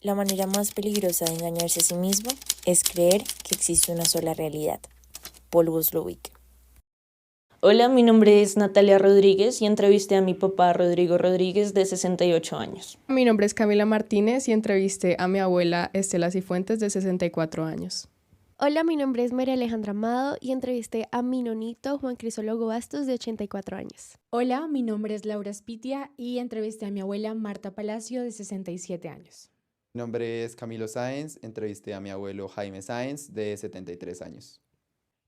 La manera más peligrosa de engañarse a sí mismo es creer que existe una sola realidad. Paul Watzlawick. Hola, mi nombre es Natalia Rodríguez y entrevisté a mi papá Rodrigo Rodríguez, de 68 años. Mi nombre es Camila Martínez y entrevisté a mi abuela Estela Cifuentes, de 64 años. Hola, mi nombre es María Alejandra Amado y entrevisté a mi nonito Juan Crisólogo Bastos, de 84 años. Hola, mi nombre es Laura Spitia y entrevisté a mi abuela Marta Palacio, de 67 años. Mi nombre es Camilo Sáenz, entrevisté a mi abuelo Jaime Sáenz, de 73 años.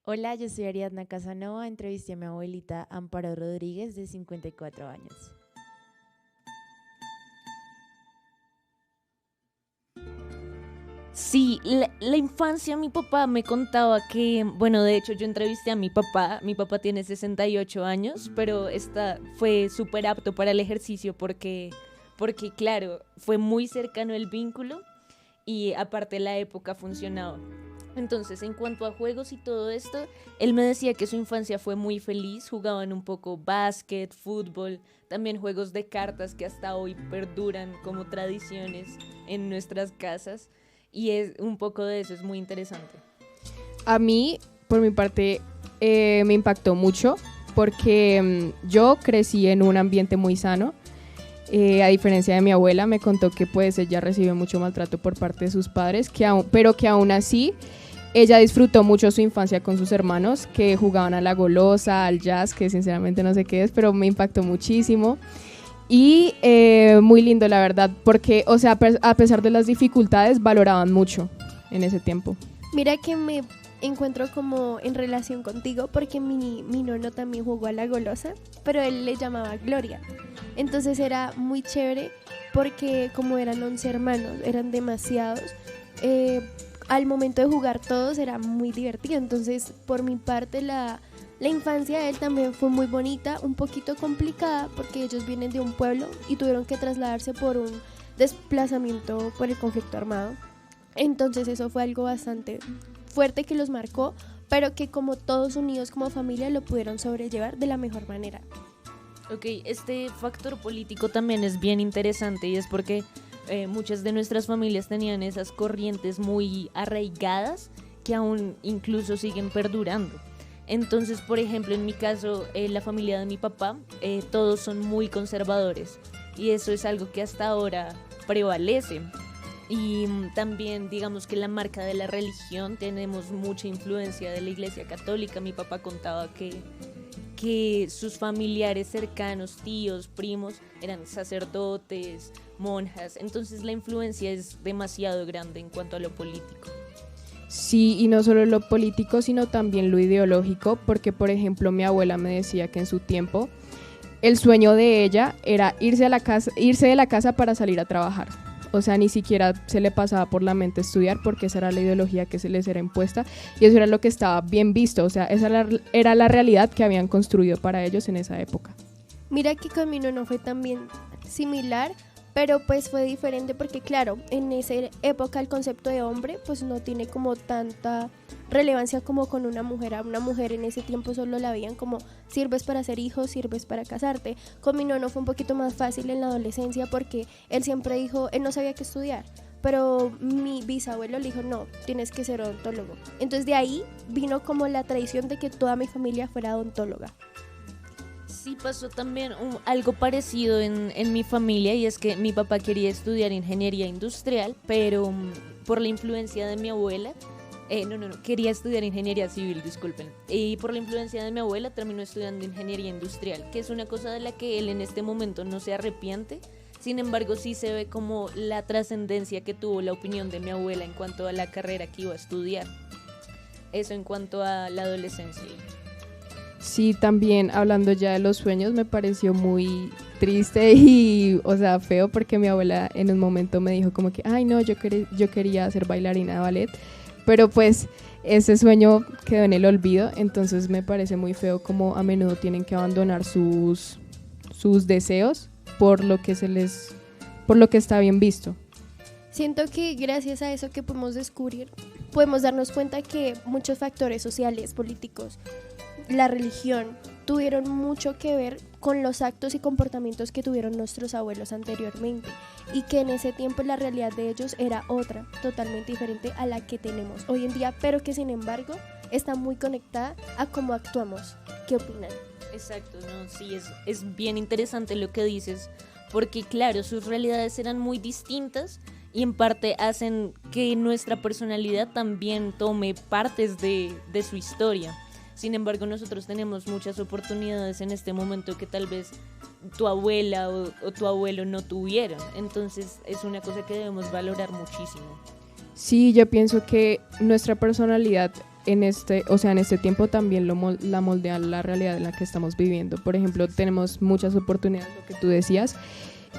Hola, yo soy Ariadna Casanova, entrevisté a mi abuelita Amparo Rodríguez, de 54 años. Sí, la infancia, mi papá me contaba que, bueno, de hecho yo entrevisté a mi papá tiene 68 años, pero fue súper apto para el ejercicio porque claro, fue muy cercano el vínculo y aparte la época funcionaba. Entonces, en cuanto a juegos y todo esto, él me decía que su infancia fue muy feliz, jugaban un poco básquet, fútbol, también juegos de cartas que hasta hoy perduran como tradiciones en nuestras casas. Y es un poco de eso, es muy interesante. A mí, por mi parte, me impactó mucho porque yo crecí en un ambiente muy sano. A diferencia de mi abuela, me contó que pues ella recibió mucho maltrato por parte de sus padres, pero que aún así ella disfrutó mucho su infancia con sus hermanos, que jugaban a la golosa, al jazz, que sinceramente no sé qué es, pero me impactó muchísimo. Y muy lindo, la verdad, porque, o sea, a pesar de las dificultades, valoraban mucho en ese tiempo. Mira que me encuentro como en relación contigo porque mi nono también jugó a la golosa, pero él le llamaba Gloria. Entonces era muy chévere porque como eran 11 hermanos, eran demasiados, al momento de jugar todos era muy divertido. Entonces, por mi parte, la infancia de él también fue muy bonita, un poquito complicada porque ellos vienen de un pueblo y tuvieron que trasladarse por un desplazamiento por el conflicto armado. Entonces eso fue algo bastante fuerte que los marcó, pero que como todos unidos como familia lo pudieron sobrellevar de la mejor manera. Ok, este factor político también es bien interesante y es porque muchas de nuestras familias tenían esas corrientes muy arraigadas que aún incluso siguen perdurando. Entonces, por ejemplo, en mi caso, la familia de mi papá, todos son muy conservadores y eso es algo que hasta ahora prevalece. Y también digamos que la marca de la religión, tenemos mucha influencia de la Iglesia Católica. Mi papá contaba que sus familiares cercanos, tíos, primos, eran sacerdotes, monjas. Entonces la influencia es demasiado grande en cuanto a lo político. Sí, y no solo lo político, sino también lo ideológico, porque por ejemplo mi abuela me decía que en su tiempo el sueño de ella era irse de la casa para salir a trabajar. O sea, ni siquiera se le pasaba por la mente estudiar porque esa era la ideología que se les era impuesta y eso era lo que estaba bien visto. O sea, esa era la realidad que habían construido para ellos en esa época. Mira que con mi nono fue también similar, pero pues fue diferente porque claro, en esa época el concepto de hombre pues no tiene como tanta relevancia como con una mujer. A una mujer en ese tiempo solo la veían como sirves para ser hijo, sirves para casarte. Con mi nono fue un poquito más fácil en la adolescencia porque él siempre dijo, él no sabía qué estudiar, pero mi bisabuelo le dijo, no, tienes que ser odontólogo. Entonces de ahí vino como la tradición de que toda mi familia fuera odontóloga. Sí pasó también algo parecido en mi familia y es que mi papá quería estudiar ingeniería industrial, pero por la influencia de mi abuela, quería estudiar ingeniería civil, disculpen, y por la influencia de mi abuela terminó estudiando ingeniería industrial, que es una cosa de la que él en este momento no se arrepiente. Sin embargo, sí se ve como la trascendencia que tuvo la opinión de mi abuela en cuanto a la carrera que iba a estudiar. Eso en cuanto a la adolescencia. Sí, también hablando ya de los sueños, me pareció muy triste y, o sea, feo porque mi abuela en un momento me dijo como que, ay no, yo quería ser bailarina de ballet, pero pues ese sueño quedó en el olvido, entonces me parece muy feo como a menudo tienen que abandonar sus deseos por lo que está bien visto. Siento que gracias a eso que podemos descubrir, podemos darnos cuenta que muchos factores sociales, políticos, la religión tuvieron mucho que ver con los actos y comportamientos que tuvieron nuestros abuelos anteriormente, y que en ese tiempo la realidad de ellos era otra, totalmente diferente a la que tenemos hoy en día, pero que sin embargo está muy conectada a cómo actuamos. ¿Qué opinan? Exacto, no, sí, es bien interesante lo que dices, porque claro, sus realidades eran muy distintas y en parte hacen que nuestra personalidad también tome partes de su historia. Sin embargo, nosotros tenemos muchas oportunidades en este momento que tal vez tu abuela o tu abuelo no tuvieron. Entonces es una cosa que debemos valorar muchísimo. Sí, yo pienso que nuestra personalidad en este tiempo también la moldea la realidad en la que estamos viviendo. Por ejemplo, tenemos muchas oportunidades, lo que tú decías,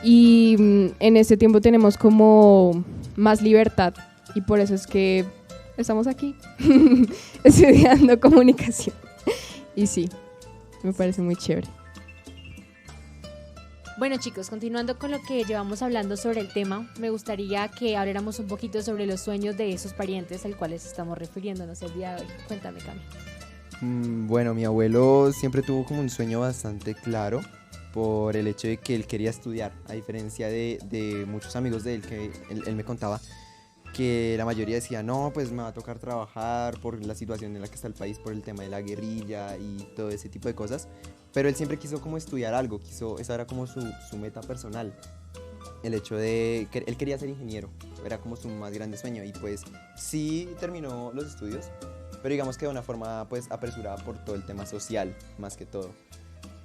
y en este tiempo tenemos como más libertad, y por eso es que estamos aquí estudiando comunicación. Y sí, me parece muy chévere. Bueno, chicos, continuando con lo que llevamos hablando sobre el tema, me gustaría que habláramos un poquito sobre los sueños de esos parientes al cuales estamos refiriéndonos el día de hoy. Cuéntame, Cami. Bueno, mi abuelo siempre tuvo como un sueño bastante claro por el hecho de que él quería estudiar, a diferencia de muchos amigos de él que él me contaba que la mayoría decía, no, pues me va a tocar trabajar por la situación en la que está el país, por el tema de la guerrilla y todo ese tipo de cosas, pero él siempre quiso como estudiar algo, esa era como su meta personal, el hecho de que él quería ser ingeniero, era como su más grande sueño, y pues sí terminó los estudios, pero digamos que de una forma pues apresurada por todo el tema social, más que todo.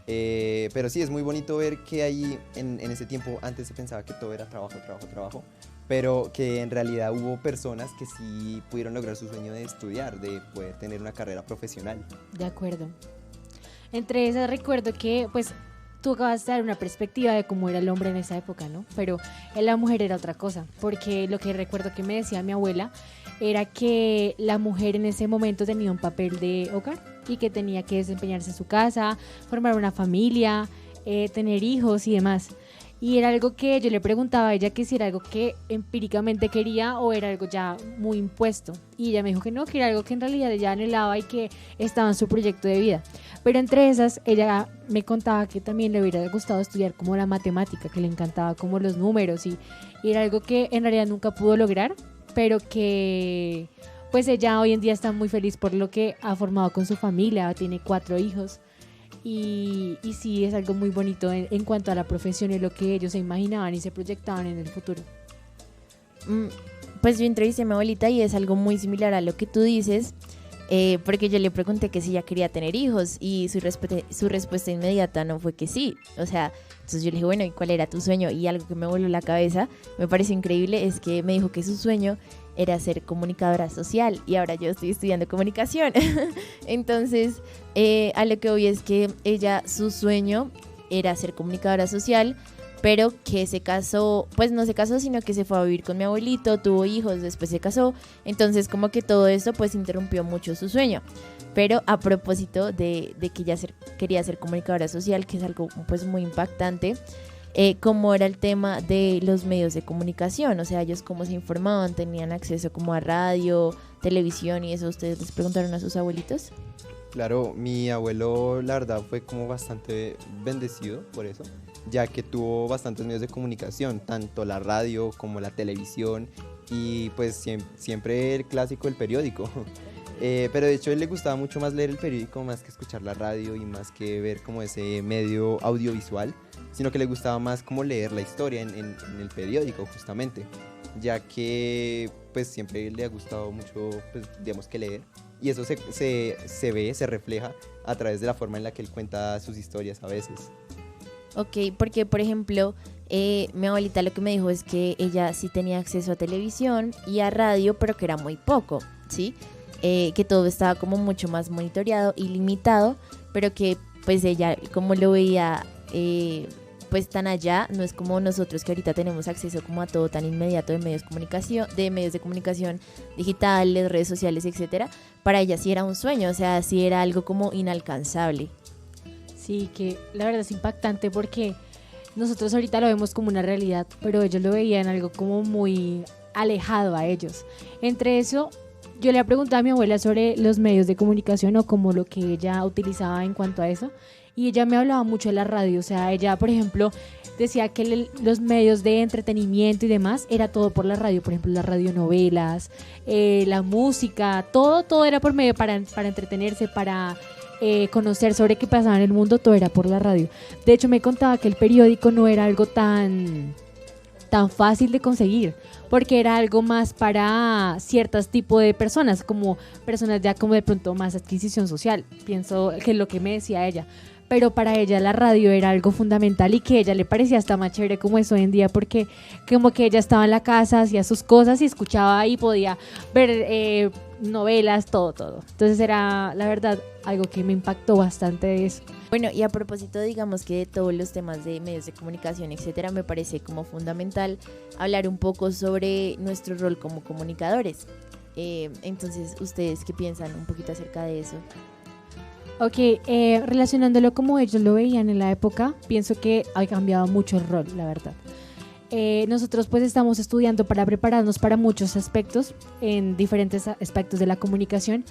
Pero sí, es muy bonito ver que ahí en ese tiempo antes se pensaba que todo era trabajo, pero que en realidad hubo personas que sí pudieron lograr su sueño de estudiar, de poder tener una carrera profesional. De acuerdo. Entre esas recuerdo que pues tú acabas de dar una perspectiva de cómo era el hombre en esa época, ¿no? Pero en la mujer era otra cosa, porque lo que recuerdo que me decía mi abuela era que la mujer en ese momento tenía un papel de hogar y que tenía que desempeñarse en su casa, formar una familia, tener hijos y demás. Y era algo que yo le preguntaba a ella que si era algo que empíricamente quería o era algo ya muy impuesto. Y ella me dijo que no, que era algo que en realidad ella anhelaba y que estaba en su proyecto de vida. Pero entre esas, ella me contaba que también le hubiera gustado estudiar como la matemática, que le encantaba como los números y era algo que en realidad nunca pudo lograr, pero que pues ella hoy en día está muy feliz por lo que ha formado con su familia, tiene 4 hijos. Y sí, es algo muy bonito en cuanto a la profesión y lo que ellos se imaginaban y se proyectaban en el futuro. Pues yo entrevisté a mi abuelita y es algo muy similar a lo que tú dices, porque yo le pregunté que si ella quería tener hijos y su respuesta inmediata no fue que sí. O sea, entonces yo le dije, bueno, ¿y cuál era tu sueño? Y algo que me voló la cabeza, me pareció increíble, es que me dijo que su sueño era ser comunicadora social y ahora yo estoy estudiando comunicación. Entonces, a lo que voy es que ella, su sueño era ser comunicadora social, pero que se casó, pues no se casó, sino que se fue a vivir con mi abuelito, tuvo hijos, después se casó. Entonces, como que todo esto pues interrumpió mucho su sueño. Pero a propósito de que ella quería ser comunicadora social, que es algo pues muy impactante, cómo era el tema de los medios de comunicación, o sea, ellos cómo se informaban, tenían acceso como a radio, televisión y eso. ¿Ustedes les preguntaron a sus abuelitos? Claro, mi abuelo la verdad fue como bastante bendecido por eso, ya que tuvo bastantes medios de comunicación, tanto la radio como la televisión y pues siempre el clásico, el periódico. Pero de hecho a él le gustaba mucho más leer el periódico más que escuchar la radio y más que ver como ese medio audiovisual, sino que le gustaba más como leer la historia en el periódico justamente, ya que pues siempre le ha gustado mucho, pues digamos que leer, y eso se refleja a través de la forma en la que él cuenta sus historias a veces. Ok, porque por ejemplo, mi abuelita lo que me dijo es que ella sí tenía acceso a televisión y a radio, pero que era muy poco, ¿sí? Que todo estaba como mucho más monitoreado y limitado, pero que pues ella como lo veía pues tan allá, no es como nosotros que ahorita tenemos acceso como a todo tan inmediato de medios de comunicación digitales, redes sociales, etcétera. Para ella sí era un sueño, o sea, sí era algo como inalcanzable. Sí, que la verdad es impactante porque nosotros ahorita lo vemos como una realidad, pero ellos lo veían algo como muy alejado a ellos. Entre eso, yo le preguntaba a mi abuela sobre los medios de comunicación o como lo que ella utilizaba en cuanto a eso, y ella me hablaba mucho de la radio. O sea, ella, por ejemplo, decía que los medios de entretenimiento y demás era todo por la radio. Por ejemplo, las radionovelas, la música, todo era por medio para entretenerse, para conocer sobre qué pasaba en el mundo, todo era por la radio. De hecho, me contaba que el periódico no era algo tan fácil de conseguir, porque era algo más para ciertos tipos de personas, como personas ya como de pronto más adquisición social, pienso que es lo que me decía ella. Pero para ella la radio era algo fundamental y que a ella le parecía hasta más chévere como es hoy en día, porque como que ella estaba en la casa, hacía sus cosas y escuchaba y podía ver novelas, todo. Entonces era, la verdad, algo que me impactó bastante de eso. Bueno, y a propósito, digamos que de todos los temas de medios de comunicación, etcétera, me parece como fundamental hablar un poco sobre nuestro rol como comunicadores. Entonces, ¿ustedes qué piensan un poquito acerca de eso? Ok, relacionándolo como ellos lo veían en la época, pienso que ha cambiado mucho el rol, la verdad. Nosotros pues estamos estudiando para prepararnos para muchos aspectos, en diferentes aspectos de la comunicación,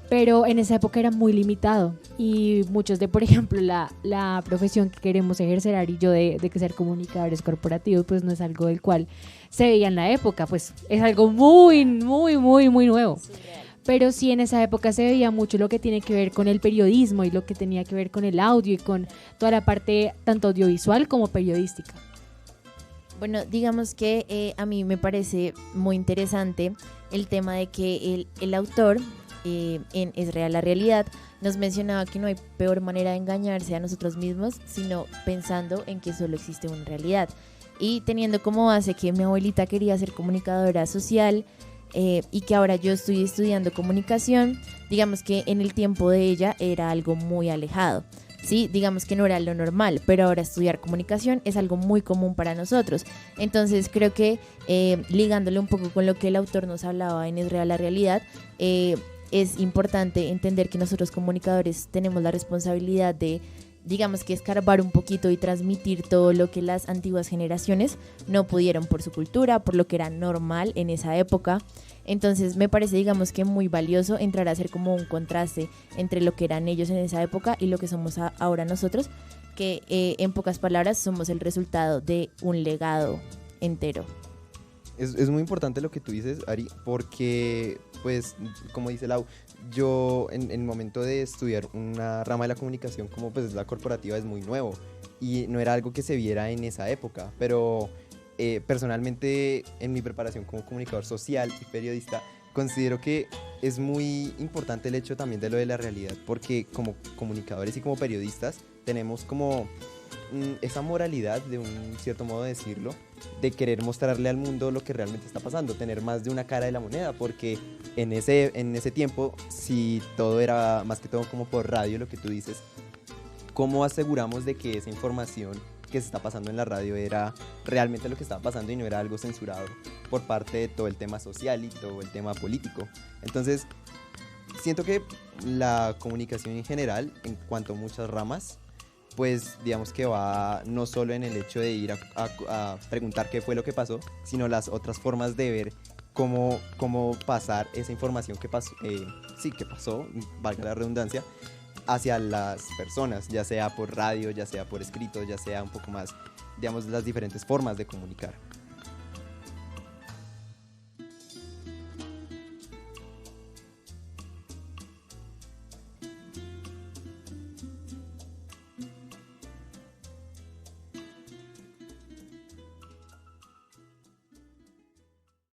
pero en esa época era muy limitado y muchos de, por ejemplo, la profesión que queremos ejercer, Ari y yo, de que ser comunicadores corporativos, pues no es algo del cual se veía en la época, pues es algo muy nuevo. Pero sí, en esa época se veía mucho lo que tiene que ver con el periodismo y lo que tenía que ver con el audio y con toda la parte tanto audiovisual como periodística. Bueno, digamos que a mí me parece muy interesante el tema de que el autor en Es Real la Realidad nos mencionaba que no hay peor manera de engañarse a nosotros mismos, sino pensando en que solo existe una realidad. Y teniendo como base que mi abuelita quería ser comunicadora social, y que ahora yo estoy estudiando comunicación, digamos que en el tiempo de ella era algo muy alejado, ¿sí? Digamos que no era lo normal, pero ahora estudiar comunicación es algo muy común para nosotros. Entonces creo que ligándole un poco con lo que el autor nos hablaba en Es Real la Realidad, es importante entender que nosotros comunicadores tenemos la responsabilidad de, digamos que escarbar un poquito y transmitir todo lo que las antiguas generaciones no pudieron por su cultura, por lo que era normal en esa época. Entonces me parece, digamos que muy valioso entrar a hacer como un contraste entre lo que eran ellos en esa época y lo que somos ahora nosotros, que en pocas palabras somos el resultado de un legado entero. Es muy importante lo que tú dices, Ari, porque, pues, como dice Lau, yo en el momento de estudiar una rama de la comunicación como pues la corporativa es muy nuevo y no era algo que se viera en esa época, pero personalmente en mi preparación como comunicador social y periodista considero que es muy importante el hecho también de lo de la realidad, porque como comunicadores y como periodistas tenemos como esa moralidad, de un cierto modo de decirlo, de querer mostrarle al mundo lo que realmente está pasando, tener más de una cara de la moneda, porque en ese tiempo, si todo era más que todo como por radio, lo que tú dices, ¿cómo aseguramos de que esa información que se está pasando en la radio era realmente lo que estaba pasando y no era algo censurado por parte de todo el tema social y todo el tema político? Entonces, siento que la comunicación en general, en cuanto a muchas ramas, pues digamos que va no solo en el hecho de ir a preguntar qué fue lo que pasó, sino las otras formas de ver cómo pasar esa información que pasó, que pasó, valga la redundancia, hacia las personas, ya sea por radio, ya sea por escrito, ya sea un poco más, digamos, las diferentes formas de comunicar.